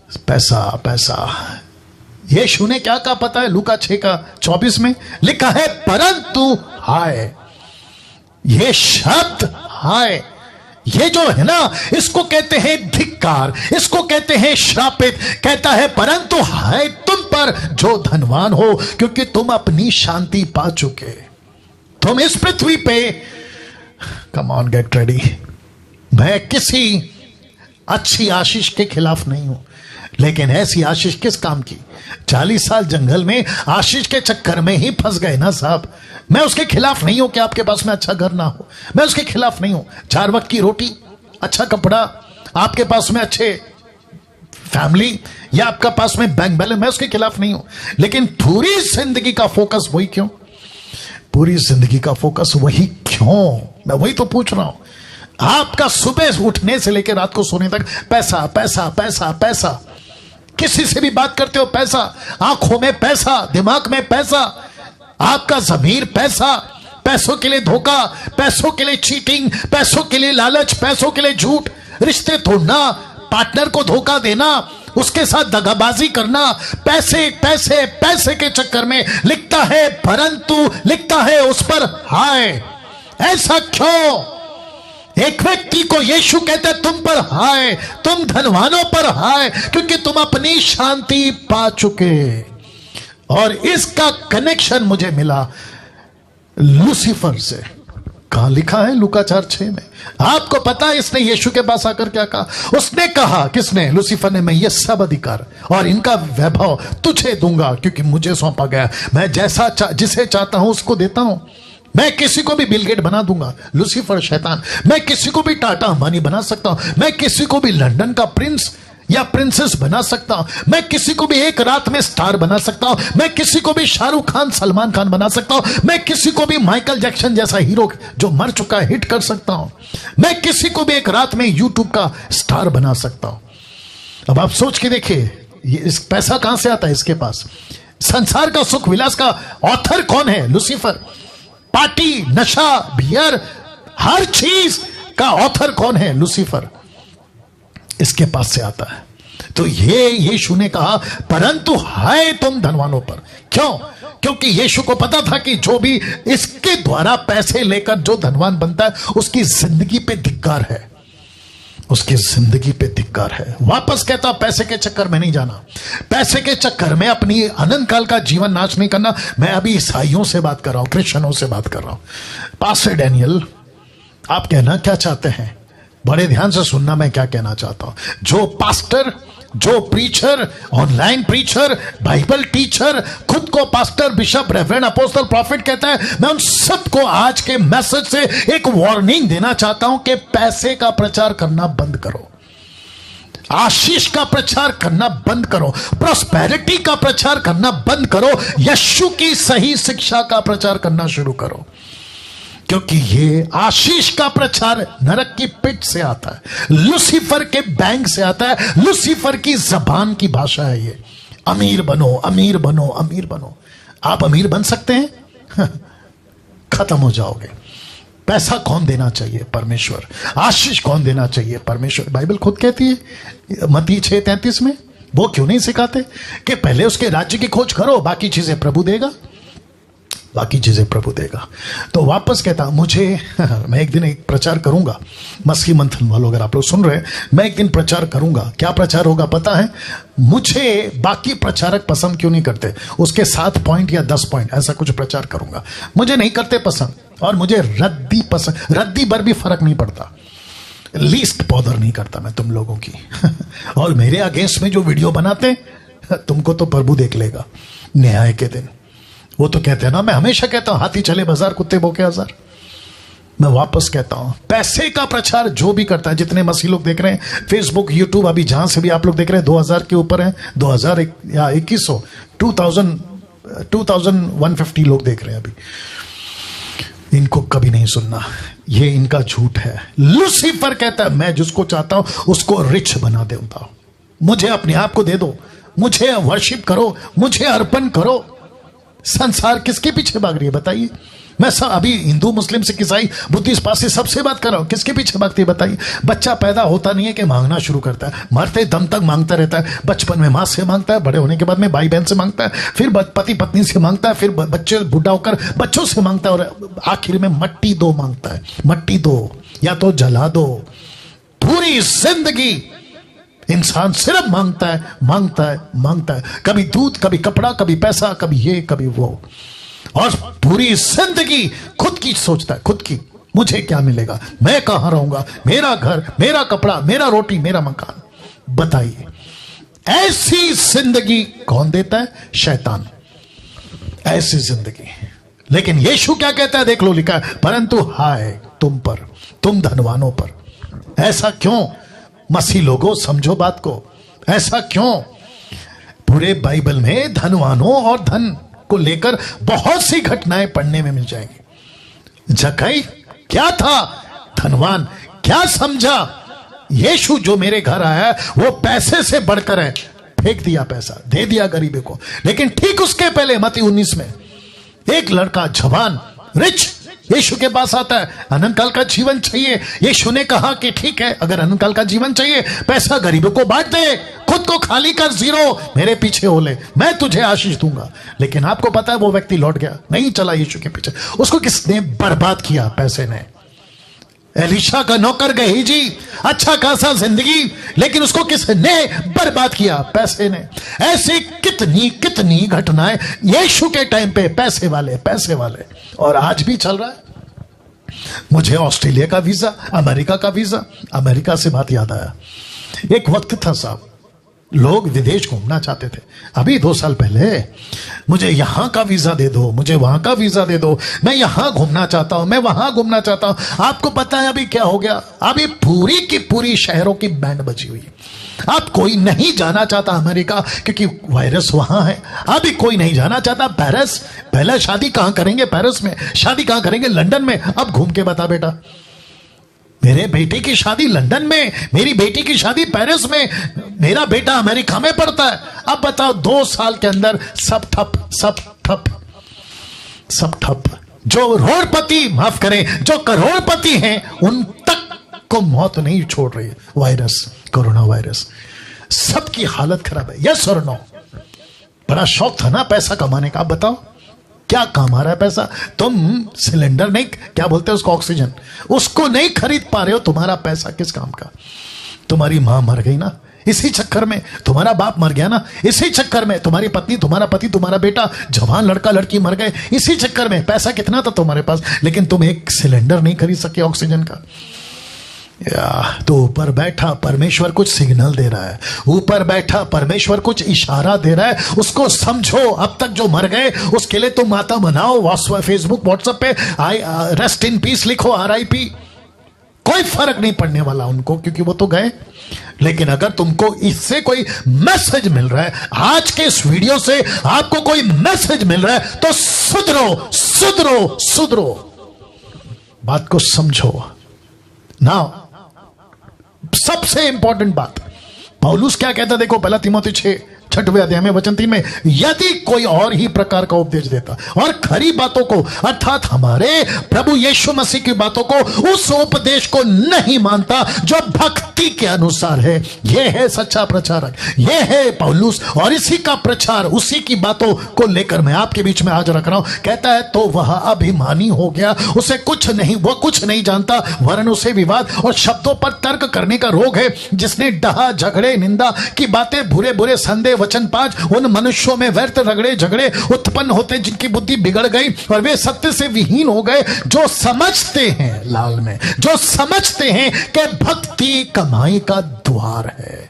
पैसा पैसा। यीशु ने क्या कहा पता है? लूका 6:24 में लिखा है, परंतु हाय, ये शब्द हाय, ये जो है ना, इसको कहते हैं धिक्कार, इसको कहते हैं श्रापित। कहता है परंतु हाय तुम पर जो धनवान हो, क्योंकि तुम अपनी शांति पा चुके। तुम इस पृथ्वी पे, कम ऑन गेट रेडी। मैं किसी अच्छी आशीष के खिलाफ नहीं हूं, लेकिन ऐसी आशीष किस काम की? 40 साल जंगल में आशीष के चक्कर में ही फंस गए ना साहब। मैं उसके खिलाफ नहीं हूं कि आपके पास में अच्छा घर ना हो, मैं उसके खिलाफ नहीं हूं। 4 वक्त की रोटी, अच्छा कपड़ा, आपके पास में अच्छे फैमिली, या आपके पास में बैंक बैलेंस, मैं उसके खिलाफ नहीं हूं। लेकिन पूरी जिंदगी का फोकस वही क्यों? पूरी जिंदगी का फोकस वही क्यों? मैं वही तो पूछ रहा हूं। आपका सुबह उठने से लेकर रात को सोने तक पैसा पैसा पैसा पैसा। किसी से भी बात करते हो पैसा, आंखों में पैसा, दिमाग में पैसा, आपका ज़मीर पैसा, पैसों के लिए धोखा, पैसों के लिए चीटिंग, पैसों के लिए लालच, पैसों के लिए झूठ, रिश्ते तोड़ना, पार्टनर को धोखा देना, उसके साथ दगाबाजी करना, पैसे पैसे पैसे के चक्कर में। लिखता है परंतु, लिखता है उस पर हाय। ऐसा क्यों? एक व्यक्ति को यीशु कहता है तुम पर हाय, तुम धनवानों पर हाय, क्योंकि तुम अपनी शांति पा चुके। और इसका कनेक्शन मुझे मिला लूसीफर से। कहां लिखा है? लूका 4:6 में। आपको पता है इसने यीशु के पास आकर क्या कहा? उसने कहा, किसने? लूसीफर ने, मैं ये सब अधिकार और इनका वैभव तुझे दूंगा, क्योंकि मुझे सौंपा गया। मैं जैसा जिसे चाहता हूं उसको देता हूं। मैं किसी को भी बिल गेट बना दूंगा, लूसीफर शैतान। मैं किसी को भी टाटा अंबानी बना सकता हूं। मैं किसी को भी लंदन का प्रिंस या प्रिंसेस बना सकता हूं। मैं किसी को भी एक रात में स्टार बना सकता हूं। मैं किसी को भी शाहरुख खान, सलमान खान बना सकता हूं। मैं किसी को भी माइकल जैक्सन जैसा हीरो जो मर चुका है हिट कर सकता हूं। मैं किसी को भी एक रात में यूट्यूब का स्टार बना सकता हूं। अब आप सोच के देखिए, इस पैसा कहां से आता है इसके पास? संसार का सुख विलास का ऑथर कौन है? लूसीफर। पार्टी, नशा, बियर, हर चीज का ऑथर कौन है? लूसीफर। इसके पास से आता है। तो ये यीशु ने कहा परंतु हाय तुम धनवानों पर। क्यों? क्योंकि यीशु को पता था कि जो भी इसके द्वारा पैसे लेकर जो धनवान बनता है उसकी जिंदगी पे धिक्कार है, उसकी जिंदगी पे धिक्कार है। वापस कहता पैसे के चक्कर में नहीं जाना, पैसे के चक्कर में अपनी अनंत काल का जीवन नाश नहीं करना। मैं अभी ईसाइयों से बात कर रहा हूं, क्रिश्चियनों से बात कर रहा हूं। पास्टर डैनियल, आप कहना क्या चाहते हैं? बड़े ध्यान से सुनना मैं क्या कहना चाहता हूं। जो पास्टर, जो preacher, online preacher, Bible teacher, खुद को pastor, bishop, reverend, apostle, profit कहता है, मैं उन सबको आज के मैसेज से एक वार्निंग देना चाहता हूं कि पैसे का प्रचार करना बंद करो, आशीष का प्रचार करना बंद करो, प्रॉस्पेरिटी का प्रचार करना बंद करो, यीशु की सही शिक्षा का प्रचार करना शुरू करो। क्योंकि ये आशीष का प्रचार नरक की पिट से आता है, लूसीफर के बैंक से आता है, लूसीफर की जबान की भाषा है ये। अमीर बनो, अमीर बनो, अमीर बनो। आप अमीर बन सकते हैं? खत्म हो जाओगे। पैसा कौन देना चाहिए? परमेश्वर। आशीष कौन देना चाहिए? परमेश्वर। बाइबल खुद कहती है मत्ती 6:33 में, वो क्यों नहीं सिखाते कि पहले उसके राज्य की खोज करो, बाकी चीजें प्रभु देगा, बाकी चीजें प्रभु देगा। तो वापस कहता मुझे मैं एक दिन एक प्रचार करूंगा, मसीह मंथन वालों अगर आप लोग सुन रहे हैं, मैं एक दिन प्रचार करूंगा। क्या प्रचार होगा पता है? मुझे बाकी प्रचारक पसंद क्यों नहीं करते, उसके 7 पॉइंट या 10 पॉइंट ऐसा कुछ प्रचार करूंगा। मुझे नहीं करते पसंद, और मुझे रद्दी पसंद, रद्दी भर भी फर्क नहीं पड़ता, लीस्ट बॉदर नहीं करता मैं तुम लोगों की। और मेरे अगेंस्ट में जो वीडियो बनाते तुमको तो प्रभु देख लेगा न्याय के दिन। वो तो कहते हैं ना, मैं हमेशा कहता हूं हाथी चले बाजार, कुत्ते भौंके हजार। मैं वापस कहता हूं पैसे का प्रचार जो भी करता है, जितने मसीह लोग देख रहे हैं फेसबुक, यूट्यूब, अभी जहां से भी आप लोग देख रहे हैं 2000 के ऊपर है, 2000 या 2100, 2150 लोग देख रहे हैं अभी। इनको कभी नहीं सुनना, ये इनका झूठ है। लूसीफर कहता है मैं जिसको चाहता हूं उसको रिच बना देता हूं, मुझे अपने आप को दे दो, मुझे वर्शिप करो, मुझे अर्पण करो। संसार किसके पीछे भाग रही है बताइए? मैं सब अभी हिंदू मुस्लिम सिख ईसाई बुद्धिस्ट पारसी सबसे बात कर रहा हूं। किसके पीछे भागती है बताइए? बच्चा पैदा होता नहीं है कि मांगना शुरू करता है, मरते दम तक मांगता रहता है। बचपन में माँ से मांगता है, बड़े होने के बाद में भाई बहन से मांगता है, फिर पति पत्नी से मांगता है, फिर बच्चे बूढ़ा होकर बच्चों से मांगता है, और आखिर में मट्टी दो मांगता है। मट्टी दो या तो जला दो। पूरी जिंदगी इंसान सिर्फ मांगता है, मांगता है, मांगता है। कभी दूध, कभी कपड़ा, कभी पैसा, कभी ये कभी वो, और पूरी जिंदगी खुद की सोचता है, खुद की। मुझे क्या मिलेगा, मैं कहां रहूंगा, मेरा घर, मेरा कपड़ा, मेरा रोटी, मेरा मकान। बताइए ऐसी जिंदगी कौन देता है? शैतान। ऐसी जिंदगी। लेकिन यीशु क्या कहता है? देख लो, लिखा है परंतु हाय तुम पर, तुम धनवानों पर। ऐसा क्यों? मसीह लोगों समझो बात को, ऐसा क्यों? पूरे बाइबल में धनवानों और धन को लेकर बहुत सी घटनाएं पढ़ने में मिल जाएंगी। जक्कई क्या था? धनवान। क्या समझा? यीशु जो मेरे घर आया वो पैसे से बढ़कर है। फेंक दिया पैसा, दे दिया गरीबों को। लेकिन ठीक उसके पहले मत्ती 19 में एक लड़का जवान रिच यीशु के पास आता है। अनंत काल का जीवन चाहिए। यीशु ने कहा कि ठीक है, अगर अनंत काल का जीवन चाहिए, पैसा गरीबों को बांट दे, खुद को खाली कर, जीरो, मेरे पीछे हो ले, मैं तुझे आशीष दूंगा। लेकिन आपको पता है वो व्यक्ति लौट गया, नहीं चला यीशु के पीछे। उसको किसने बर्बाद किया? पैसे ने। एलीशा का नौकर गेहजी, अच्छा खासा जिंदगी, लेकिन उसको किसने बर्बाद किया? पैसे ने। ऐसी कितनी कितनी घटनाएं यीशु के टाइम पे, पैसे वाले, पैसे वाले, और आज भी चल रहा है। मुझे ऑस्ट्रेलिया का वीजा, अमेरिका का वीजा। अमेरिका से बात याद आया, एक वक्त था साहब, लोग विदेश घूमना चाहते थे। अभी 2 साल पहले, मुझे यहां का वीजा दे दो, मुझे वहां का वीजा दे दो, मैं यहां घूमना चाहता हूं, मैं वहां घूमना चाहता हूं। आपको पता है अभी क्या हो गया? अभी पूरी की पूरी शहरों की बैंड बजी हुई। अब कोई नहीं जाना चाहता अमेरिका, क्योंकि वायरस वहां है। अभी कोई नहीं जाना चाहता पेरिस। पहले शादी कहां करेंगे? पेरिस में। शादी कहां करेंगे? लंदन में। अब घूम के बता बेटा, मेरे बेटे की शादी लंदन में, मेरी बेटी की शादी पेरिस में, मेरा बेटा अमेरिका में पढ़ता है। अब बताओ 2 साल के अंदर सब ठप, सब ठप, सब ठप। जो रोडपति, माफ करें, जो करोड़पति हैं, उन तक को मौत नहीं छोड़ रही है वायरस, कोरोना वायरस। सबकी हालत खराब है। यस और नो? बड़ा शौक था ना पैसा कमाने का। आप बताओ क्या काम आ रहा है पैसा? तुम सिलेंडर नहीं, क्या बोलते हैं उसको, ऑक्सीजन, उसको नहीं खरीद पा रहे हो। तुम्हारा पैसा किस काम का? तुम्हारी मां मर गई ना, इसी चक्कर में। तुम्हारा बाप मर गया ना, इसी चक्कर में। तुम्हारी पत्नी, तुम्हारा पति, तुम्हारा बेटा, जवान लड़का लड़की मर गए, इसी चक्कर में। पैसा कितना था तुम्हारे पास, लेकिन तुम एक सिलेंडर नहीं खरीद सके ऑक्सीजन का। तो ऊपर बैठा परमेश्वर कुछ सिग्नल दे रहा है, ऊपर बैठा परमेश्वर कुछ इशारा दे रहा है। उसको समझो। अब तक जो मर गए उसके लिए तुम माता बनाओ, फेसबुक व्हाट्सएप पे रेस्ट इन पीस लिखो, RIP। कोई फर्क नहीं पड़ने वाला उनको, क्योंकि वो तो गए। लेकिन अगर तुमको इससे कोई मैसेज मिल रहा है, आज के इस वीडियो से आपको कोई मैसेज मिल रहा है, तो सुधरो, सुधरो, सुधरो। बात को समझो ना। सबसे इंपॉर्टेंट बात, पौलुस क्या कहता, देखो 1 तीमुथियुस 6 अध्याय में वचन 3 में, यदि कोई और ही प्रकार का उपदेश देता और खरी बातों को, अर्थात हमारे प्रभु यीशु मसीह की बातों को, उस उपदेश को नहीं मानता जो भक्ति के अनुसार है, यह है सच्चा प्रचारक, यह है पौलुस। और इसी का प्रचार, उसी की बातों को लेकर मैं आपके बीच में आज रख रहा हूं। कहता है तो वह अभिमानी हो गया, उसे कुछ नहीं, वह कुछ नहीं जानता, वरन उसे विवाद और शब्दों पर तर्क करने का रोग है, जिसने डहा, झगड़े, निंदा की बातें, बुरे बुरे संदेह वचन 5, उन मनुष्यों में व्यर्थ रगड़े झगड़े उत्पन्न होते जिनकी बुद्धि बिगड़ गई और वे सत्य से विहीन हो गए, जो समझते हैं, लाल में, जो समझते हैं कि भक्ति कमाई का द्वार है।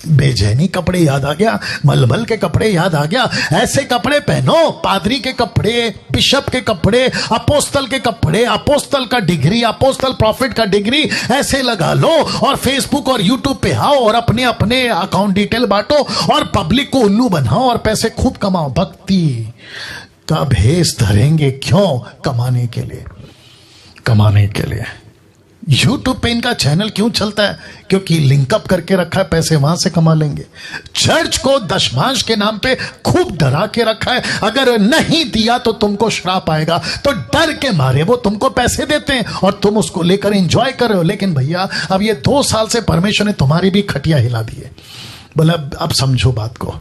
बेचैनी कपड़े याद आ गया, मलमल के कपड़े याद आ गया। ऐसे कपड़े पहनो, पादरी के कपड़े, बिशप के कपड़े, अपोस्तल के कपड़े, अपोस्तल का डिग्री, अपोस्तल प्रॉफिट का डिग्री ऐसे लगा लो और फेसबुक और यूट्यूब पे आओ और अपने अपने अकाउंट डिटेल बांटो और पब्लिक को उल्लू बनाओ और पैसे खूब कमाओ। भक्ति का भेष धरेंगे क्यों? कमाने के लिए, कमाने के लिए। यूट्यूब पे इनका चैनल क्यों चलता है? क्योंकि लिंकअप करके रखा है, पैसे वहां से कमा लेंगे। चर्च को दशमांश के नाम पे खूब डरा के रखा है, अगर नहीं दिया तो तुमको श्राप आएगा, तो डर के मारे वो तुमको पैसे देते हैं और तुम उसको लेकर एंजॉय कर रहे हो। लेकिन भैया अब ये 2 साल से परमेश्वर ने तुम्हारी भी खटिया हिला दी है। बोला अब समझो बात को,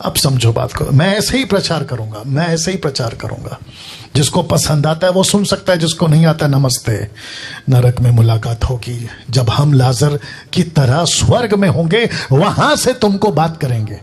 अब समझो बात को। मैं ऐसे ही प्रचार करूंगा, मैं ऐसे ही प्रचार करूंगा। जिसको पसंद आता है वो सुन सकता है, जिसको नहीं आता नमस्ते। नरक में मुलाकात होगी जब हम लाजर की तरह स्वर्ग में होंगे, वहां से तुमको बात करेंगे।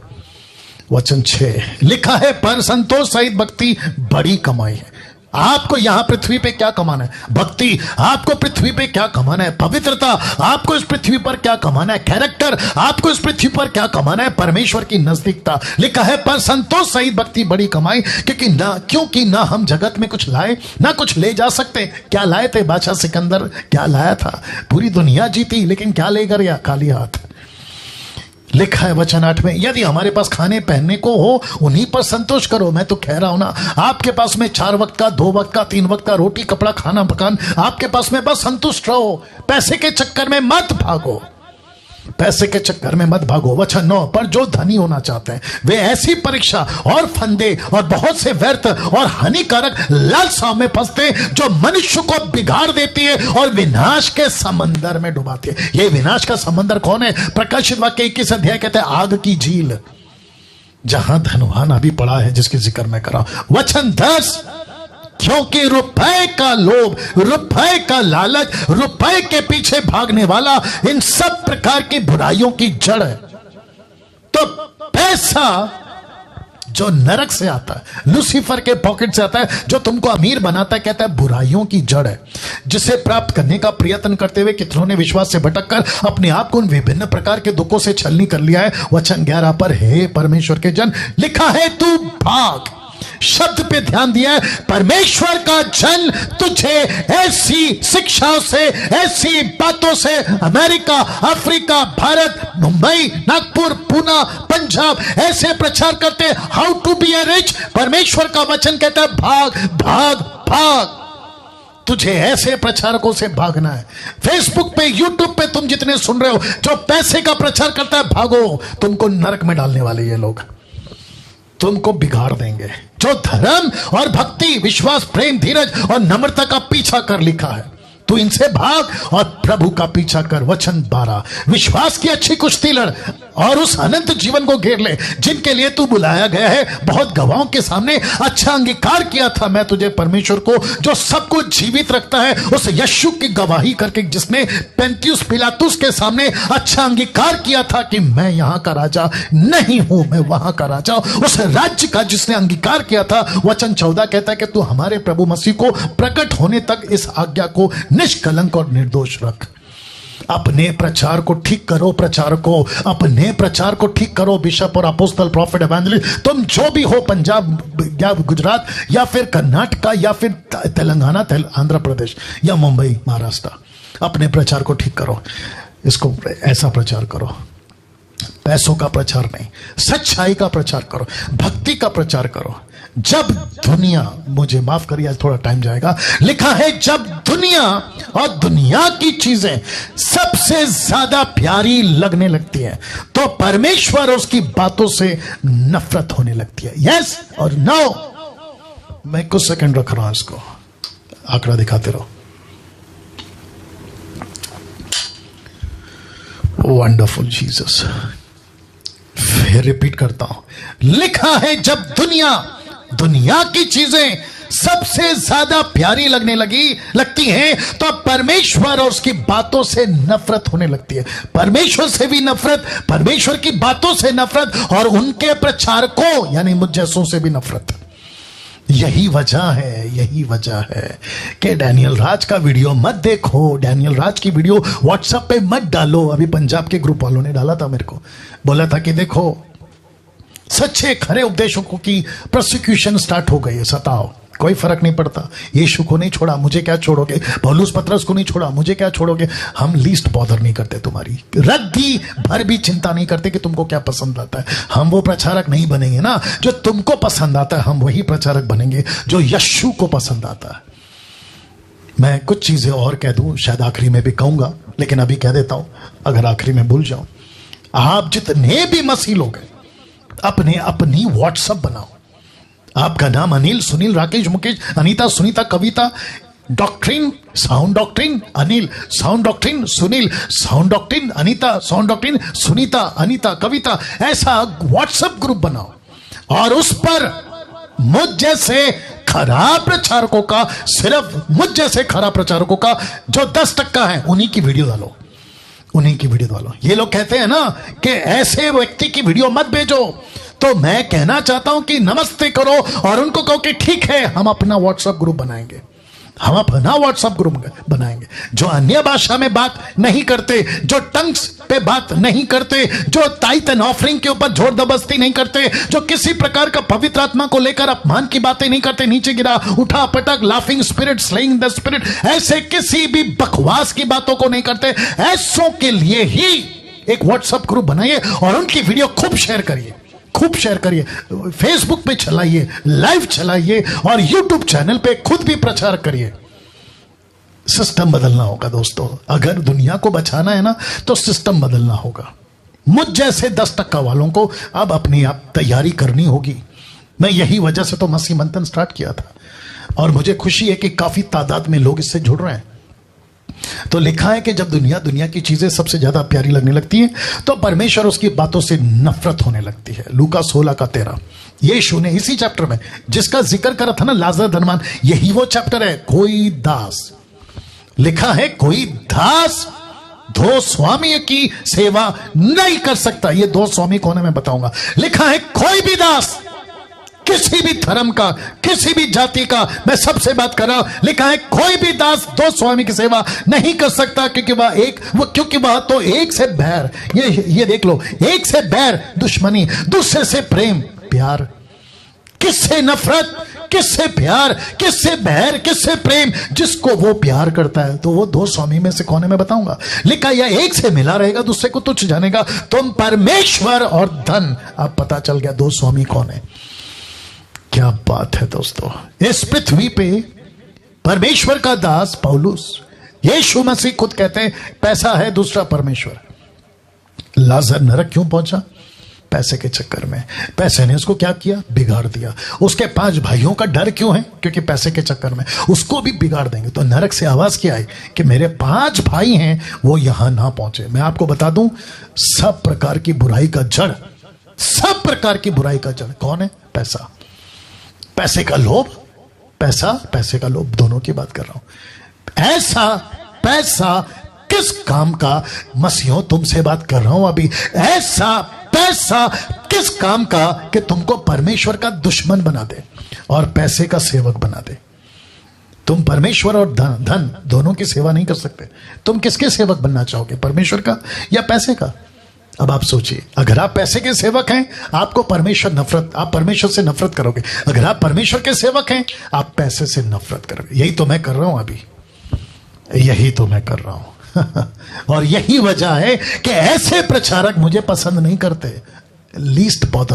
वचन 6 लिखा है, पर संतोष सहित भक्ति बड़ी कमाई है। आपको यहां पृथ्वी पे क्या कमाना है? भक्ति। आपको पृथ्वी पे क्या कमाना है? पवित्रता। आपको इस पृथ्वी पर क्या कमाना है? कैरेक्टर। आपको इस पृथ्वी पर क्या कमाना है? परमेश्वर की नजदीकता। लिखा है, पर संतोष सहित भक्ति बड़ी कमाई, क्योंकि ना हम जगत में कुछ लाए ना कुछ ले जा सकते। क्या लाए थे? बादशाह सिकंदर क्या लाया था? पूरी दुनिया जीती, लेकिन क्या लेकर गया? खाली हाथ। लिखा है वचन 8 में, यदि हमारे पास खाने पहनने को हो उन्हीं पर संतोष करो। मैं तो कह रहा हूं ना, आपके पास में 4 वक्त का, 2 वक्त का, 3 वक्त का रोटी, कपड़ा, खाना, मकान आपके पास में, बस संतुष्ट रहो। पैसे के चक्कर में मत भागो, पैसे के चक्कर में मत भागो। वचन 9, पर जो धनी होना चाहते हैं वे ऐसी परीक्षा और फंदे और बहुत से व्यर्थ और हानिकारक लालसाओं में फंसते जो मनुष्य को बिगाड़ देती है और विनाश के समंदर में डुबाती है। ये विनाश का समंदर कौन है? प्रकाशित वाक्य 21 अध्याय कहते हैं आग की झील, जहां धनवान अभी पड़ा है, जिसकी जिक्र मैं कर रहा हूं। वचन 10, क्योंकि रुपए का लोभ, रुपए का लालच, रुपए के पीछे भागने वाला इन सब प्रकार की बुराइयों की जड़ है। तो पैसा जो नरक से आता है, लूसीफर के पॉकेट से आता है, जो तुमको अमीर बनाता है, कहता है बुराइयों की जड़ है, जिसे प्राप्त करने का प्रयत्न करते हुए कितनों ने विश्वास से भटककर अपने आप को उन विभिन्न प्रकार के दुखों से छलनी कर लिया है। वचन 11 पर, हे परमेश्वर के जन, लिखा है तू भाग। शब्द पे ध्यान दिया है, परमेश्वर का जन तुझे ऐसी शिक्षाओं से, ऐसी बातों से, अमेरिका, अफ्रीका, भारत, मुंबई, नागपुर, पूना, पंजाब, ऐसे प्रचार करते how to be a rich. परमेश्वर का वचन कहता है भाग भाग भाग। तुझे ऐसे प्रचारकों से भागना है। फेसबुक पे, यूट्यूब पे तुम जितने सुन रहे हो जो पैसे का प्रचार करता है, भागो। तुमको नरक में डालने वाले ये लोग, तुमको बिगाड़ देंगे। जो धर्म और भक्ति, विश्वास, प्रेम, धीरज और नम्रता का पीछा कर, लिखा है तू इनसे भाग और प्रभु का पीछा कर। वचन 12, विश्वास की अच्छी कुश्ती लड़ और उस अनंत जीवन को घेर ले जिनके लिए तू बुलाया गया है। बहुत गवाहों के सामने अच्छा अंगीकार किया था मैं तुझे, परमेश्वर को जो सब कुछ जीवित रखता है, उस यीशु की गवाही करके, जिसने पेंतियुस पिलातुस के सामने अच्छा अंगीकार किया था कि मैं यहां का राजा नहीं हूं, मैं वहां का राजा। उस राज्य का जिसने अंगीकार किया था। वचन 14 कहता है कि तू हमारे प्रभु मसीह को प्रकट होने तक इस आज्ञा को निष्कलंक और निर्दोष रख। अपने प्रचार को ठीक करो, प्रचार को, अपने प्रचार को ठीक करो। बिशप और अपोस्टल, प्रॉफिट, एवेंजलिस्ट, तुम जो भी हो, पंजाब या गुजरात या फिर कर्नाटका या फिर तेलंगाना, आंध्र प्रदेश या मुंबई, महाराष्ट्र, अपने प्रचार को ठीक करो। इसको ऐसा प्रचार करो, पैसों का प्रचार नहीं, सच्चाई का प्रचार करो, भक्ति का प्रचार करो। जब दुनिया, मुझे माफ करिए आज थोड़ा टाइम जाएगा, लिखा है जब दुनिया और दुनिया की चीजें सबसे ज्यादा प्यारी लगने लगती है तो परमेश्वर और उसकी बातों से नफरत होने लगती है। यस और नो। मैं कुछ सेकंड रख रहा हूं, इसको आंकड़ा दिखाते रहो। Wonderful Jesus. फिर रिपीट करता हूं, लिखा है जब दुनिया की चीजें सबसे ज्यादा प्यारी लगती हैं तो परमेश्वर और उसकी बातों से नफरत होने लगती है। परमेश्वर से भी नफरत, परमेश्वर की बातों से नफरत और उनके प्रचारकों यानी मुझ जैसों से भी नफरत। यही वजह है कि डैनियल राज का वीडियो मत देखो, डैनियल राज की वीडियो व्हाट्सएप पे मत डालो। अभी पंजाब के ग्रुप वालों ने डाला था, मेरे को बोला था कि देखो सच्चे खरे उपदेशकों की प्रोसिक्यूशन स्टार्ट हो गई है, सताओ, कोई फर्क नहीं पड़ता। यीशु को नहीं छोड़ा, मुझे क्या छोड़ोगे? पौलुस पतरस को नहीं छोड़ा, मुझे क्या छोड़ोगे? हम लीस्ट बॉदर नहीं करते तुम्हारी, रद्दी भर भी चिंता नहीं करते कि तुमको क्या पसंद आता है। हम वो प्रचारक नहीं बनेंगे ना जो तुमको पसंद आता है, हम वही प्रचारक बनेंगे जो यीशु को पसंद आता है। मैं कुछ चीजें और कह दूं, शायद आखिरी में भी कहूंगा, लेकिन अभी कह देता हूं, अगर आखिरी में भूल जाऊं। आप जितने भी मसीह लोग हैं, अपने अपनी व्हाट्सएप बनाओ। आपका नाम Anil, Sunil, Rakesh, Mukesh, Anita, Sunita, Kavita, doctrine, sound doctrine, Anil, sound doctrine, Sunil, sound doctrine, Anita, sound doctrine, Sunita, Anita, Kavita, ऐसा व्हाट्सएप ग्रुप बनाओ और उस पर मुझ जैसे खराब प्रचारकों का, सिर्फ मुझ जैसे खराब प्रचारकों का जो 10% है, उन्हीं की वीडियो डालो, उन्हीं की वीडियो डालो। ये लोग कहते हैं ना कि ऐसे व्यक्ति की वीडियो मत भेजो, तो मैं कहना चाहता हूं कि नमस्ते करो और उनको कहो कि ठीक है, हम अपना व्हाट्सएप ग्रुप बनाएंगे, हम अपना व्हाट्सएप ग्रुप बनाएंगे। जो अन्य भाषा में बात नहीं करते, जो टंग्स पे बात नहीं करते, जो टाइट एंड ऑफरिंग के ऊपर जोर जबरदस्ती नहीं करते, जो किसी प्रकार का पवित्र आत्मा को लेकर अपमान की बातें नहीं करते, नीचे गिरा, उठा पटक, laughing spirit, slaying the spirit, ऐसे किसी भी बकवास की बातों को नहीं करते, ऐसों के लिए ही एक व्हाट्सएप ग्रुप बनाइए और उनकी वीडियो खूब शेयर करिए, खूब शेयर करिए, फेसबुक पे चलाइए, लाइव चलाइए और यूट्यूब चैनल पे खुद भी प्रचार करिए। सिस्टम बदलना होगा दोस्तों, अगर दुनिया को बचाना है ना तो सिस्टम बदलना होगा। मुझ जैसे 10% वालों को अब अपनी आप तैयारी करनी होगी। मैं यही वजह से तो मसीह मंथन स्टार्ट किया था और मुझे खुशी है कि काफी तादाद में लोग इससे जुड़ रहे हैं। तो लिखा है कि जब दुनिया की चीजें सबसे ज्यादा प्यारी लगने लगती है तो परमेश्वर उसकी बातों से नफरत होने लगती है। लूका 16:13। यीशु ने इसी चैप्टर में जिसका जिक्र करा था ना, लाजर धनवान, यही वो चैप्टर है। कोई दास, लिखा है कोई दास 2 स्वामी की सेवा नहीं कर सकता। ये 2 स्वामी कौन है मैं बताऊंगा। लिखा है कोई भी दास, किसी भी धर्म का, किसी भी जाति का, मैं सबसे बात कर रहा हूं। लिखा है कोई भी दास 2 स्वामी की सेवा नहीं कर सकता, क्योंकि वह तो एक से बैर, ये देख लो, एक से बैर दुश्मनी, दूसरे से प्रेम प्यार, किससे नफरत, किससे प्यार, किससे बैर, किससे प्रेम। जिसको वो प्यार करता है तो वो 2 स्वामी में से कौन है मैं बताऊंगा। लिखा यह एक से मिला रहेगा, दूसरे को तुच्छ जानेगा। तुम परमेश्वर और धन, अब पता चल गया 2 स्वामी कौन है। क्या बात है दोस्तों। इस पृथ्वी पे परमेश्वर का दास पौलुस, यीशु मसीह खुद कहते हैं पैसा है दूसरा परमेश्वर। लाजर नरक क्यों पहुंचा? पैसे के चक्कर में। पैसे ने उसको क्या किया? बिगाड़ दिया। उसके 5 भाइयों का डर क्यों है? क्योंकि पैसे के चक्कर में उसको भी बिगाड़ देंगे। तो नरक से आवाज क्या आई कि मेरे 5 भाई हैं, वो यहां ना पहुंचे। मैं आपको बता दूं, सब प्रकार की बुराई का जड़, सब प्रकार की बुराई का जड़ कौन है? पैसा। पैसे का लोभ, पैसे का लोभ, दोनों की बात कर रहा हूं। ऐसा पैसा किस काम का, मसीहों तुमसे बात कर रहा हूं अभी, ऐसा पैसा किस काम का कि तुमको परमेश्वर का दुश्मन बना दे और पैसे का सेवक बना दे। तुम परमेश्वर और धन दोनों की सेवा नहीं कर सकते। तुम किसके सेवक बनना चाहोगे, परमेश्वर का या पैसे का? अब आप सोचिए, अगर आप पैसे के सेवक हैं आपको आप परमेश्वर से नफरत करोगे। अगर आप परमेश्वर के सेवक हैं आप पैसे से नफरत करोगे। यही तो मैं कर रहा हूं अभी, यही तो मैं कर रहा हूं। और यही वजह है कि ऐसे प्रचारक मुझे पसंद नहीं करते। लीस्ट